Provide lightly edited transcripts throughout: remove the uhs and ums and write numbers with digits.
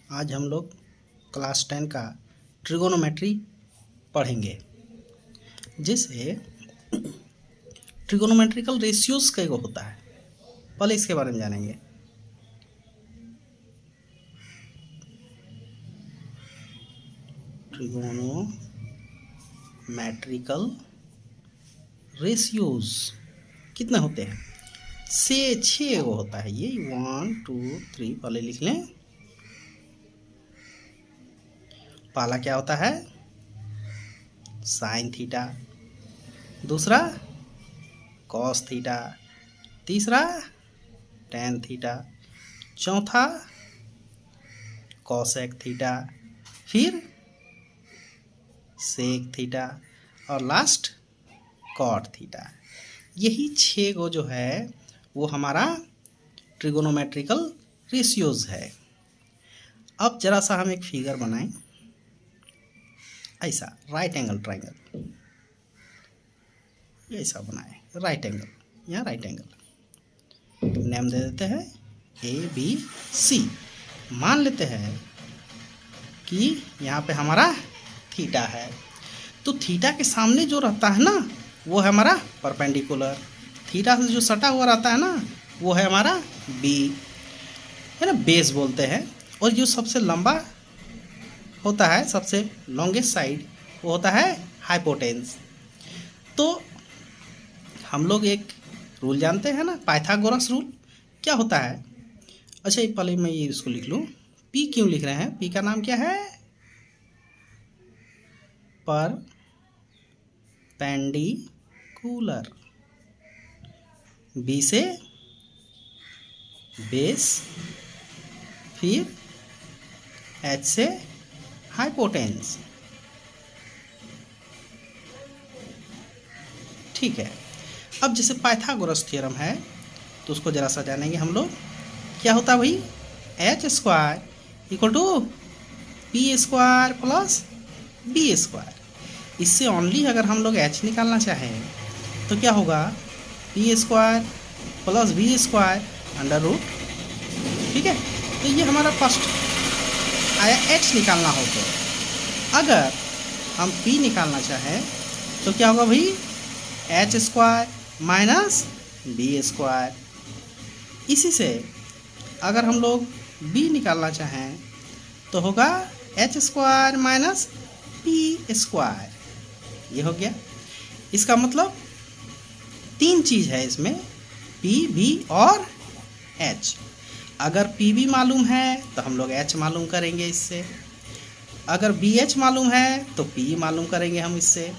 आज हम लोग क्लास 10 का ट्रिगोनोमेट्री पढ़ेंगे, जिसे ट्रिगोनोमेट्रिकल रेशियोज का होता है। पहले इसके बारे में जानेंगे। ट्रिगोनोमेट्रिकल रेशियोज कितने होते हैं? छः वो होता है। ये 1 2 3 पहले लिख लें। पहला क्या होता है? साइन थीटा, दूसरा कॉस थीटा, तीसरा टेन थीटा, चौथा कॉसेक थीटा, फिर सेक थीटा और लास्ट कॉट थीटा। यही 6 गो जो है वो हमारा ट्रिगोनोमेट्रिकल रेशियोज है। अब जरा सा हम एक फिगर बनाएं, ऐसा राइट एंगल ट्राइंगल, ऐसा बनाएं राइट एंगल, यहाँ राइट एंगल। नेम दे देते हैं ABC। मान लेते हैं कि यहाँ पे हमारा थीटा है, तो थीटा के सामने जो रहता है ना वो है हमारा परपेंडिकुलर। थीटा से जो सटा हुआ रहता है ना वो है हमारा B, है ना, बेस बोलते हैं। और जो सबसे लंबा होता है, सबसे लॉन्गेस्ट साइड, वो होता है हाइपोटेन्स। तो हम लोग एक रूल जानते हैं ना, पाइथागोरस रूल। क्या होता है? अच्छा, पहले मैं ये इसको लिख लूँ। P क्यों लिख रहे हैं? P का नाम क्या है? परपेंडिकुलर। B से बेस, फिर H से हाइपोटेन्स। ठीक है। अब जैसे पाइथागोरस थ्योरम है तो उसको जरा सा जानेंगे हम लोग। क्या होता है भाई? H² equal to P² plus B²। इससे ओनली अगर हम लोग H निकालना चाहें तो क्या होगा? P² plus B² under root. ठीक है, तो ये हमारा फर्स्ट आया। H निकालना हो तो अगर हम P निकालना चाहें तो क्या होगा भाई? H² minus B²। इसी से अगर हम लोग B निकालना चाहें तो होगा H² माइनस P²। ये हो गया। इसका मतलब 3 चीज़ है इसमें, P, B और H। अगर PB मालूम है तो हम लोग H मालूम करेंगे इससे। अगर BH मालूम है तो P मालूम करेंगे हम इससे।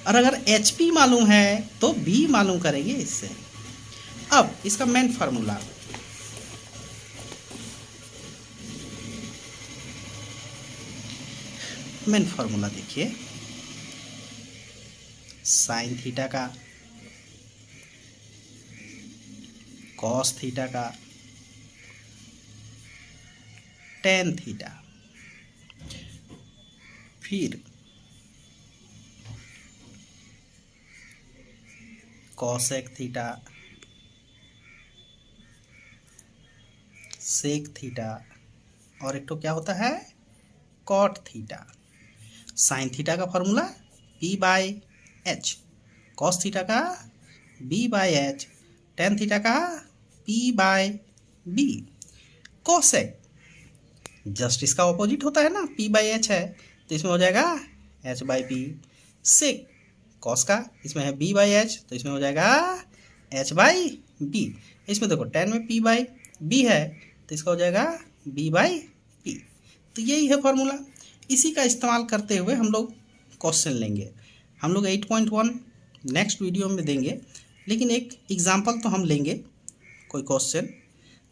और अगर HP मालूम है तो B मालूम करेंगे इससे। अब इसका मेन फार्मूला, देखिए, साइन थीटा का, कॉस थीटा का, टेन थीटा, फिर कॉसेक थीटा, सेक थीटा, और एक तो क्या होता है? Cot theta. साइन थीटा का फॉर्मूला P/H, कॉस थीटा का B/H, टेन थीटा का P/B। कॉसेक जस्ट इसका ऑपोजिट होता है ना, P/H है तो इसमें हो जाएगा H/P। सेक कॉस का, इसमें है B/H तो इसमें हो जाएगा H/B। इसमें देखो टेन में P/B है तो इसका हो जाएगा B/P। तो यही है फॉर्मूला। इसी का इस्तेमाल करते हुए हम लोग क्वेश्चन लेंगे। हम लोग 8.1 नेक्स्ट वीडियो में देंगे, लेकिन एक एग्जांपल तो हम लेंगे, कोई क्वेश्चन,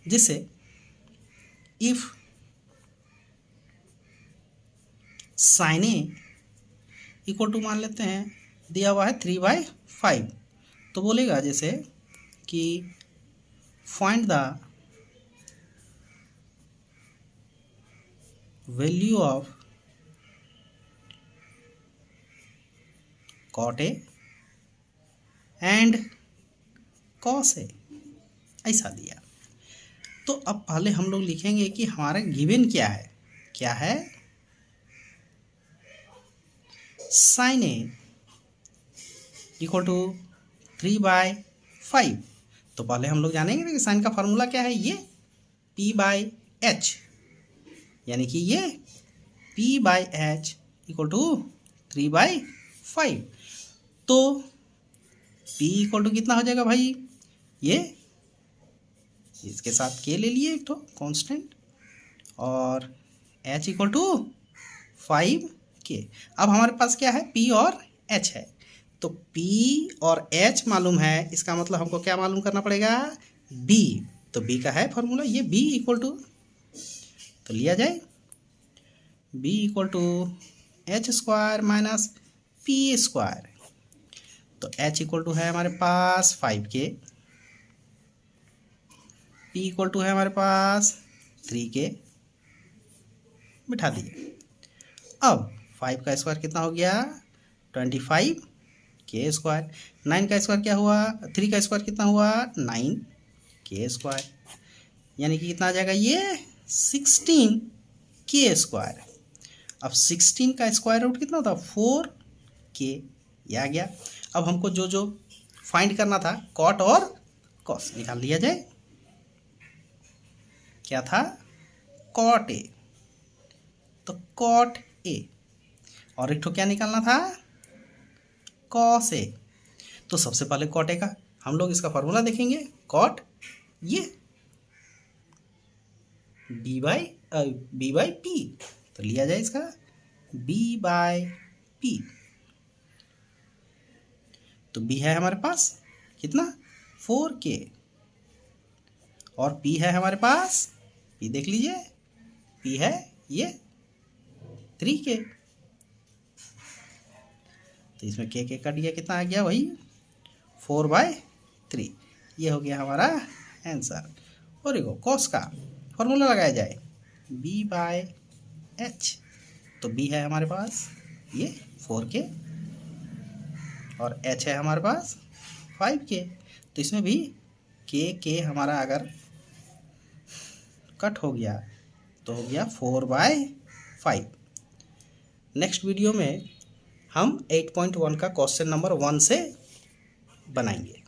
जिसे if sine A equal to मान लेते हैं, दिया हुआ है 3/5, तो बोलेगा जैसे कि find the value of cot A and cos A, ऐसा दिया। तो अब पहले हम लोग लिखेंगे कि हमारा गिवन क्या है। क्या है, साइन ए इक्वल टू 3/5। तो पहले हम लोग जानेंगे कि साइन का फॉर्मूला क्या है, ये P/H, यानी कि ये P/H इक्वल टू 3/5। तो P इक्वल टू कितना हो जाएगा भाई, ये इसके साथ K ले लिए एक तो कांस्टेंट, और H इक्वल टू 5K। अब हमारे पास क्या है, P और H है। तो P और H मालूम है, इसका मतलब हमको क्या मालूम करना पड़ेगा, B। तो B का है फॉर्मूला ये, B इक्वल टू, तो लिया जाए B equal to H² minus P²। तो H इक्वल टू है हमारे पास 5K, P इक्वल टू है हमारे पास 3K, बिठा दिए। अब 5 का स्क्वायर कितना हो गया, 25K²। 9 का स्क्वायर क्या हुआ, 3 का स्क्वायर कितना हुआ, 9K², यानी कि कितना आ जाएगा ये 16K²। अब 16 का स्क्वायर रूट कितना होता, 4K, ये आ गया। अब हमको जो जो फाइंड करना था, कॉट और कॉस निकाल लिया जाए। क्या था, कॉट ए, तो कॉट ए, और एक ठो क्या निकालना था, कॉस ए। तो सबसे पहले कॉट ए का हम लोग इसका फॉर्मूला देखेंगे, कॉट ये बी बाई पी, तो लिया जाए इसका B/P। तो B है हमारे पास कितना, 4K, और P है हमारे पास, P देख लीजिए, P है ये 3K। तो इसमें K कट गया, कितना आ गया वही 4/3। ये हो गया हमारा आंसर। और देखो कॉस का फॉर्मूला लगाया जाए, B/H। तो B है हमारे पास ये 4K, और H है हमारे पास 5K। तो इसमें भी K हमारा अगर कट हो गया तो हो गया 4/5। नेक्स्ट वीडियो में हम 8.1 का क्वेश्चन नंबर 1 से बनाएंगे।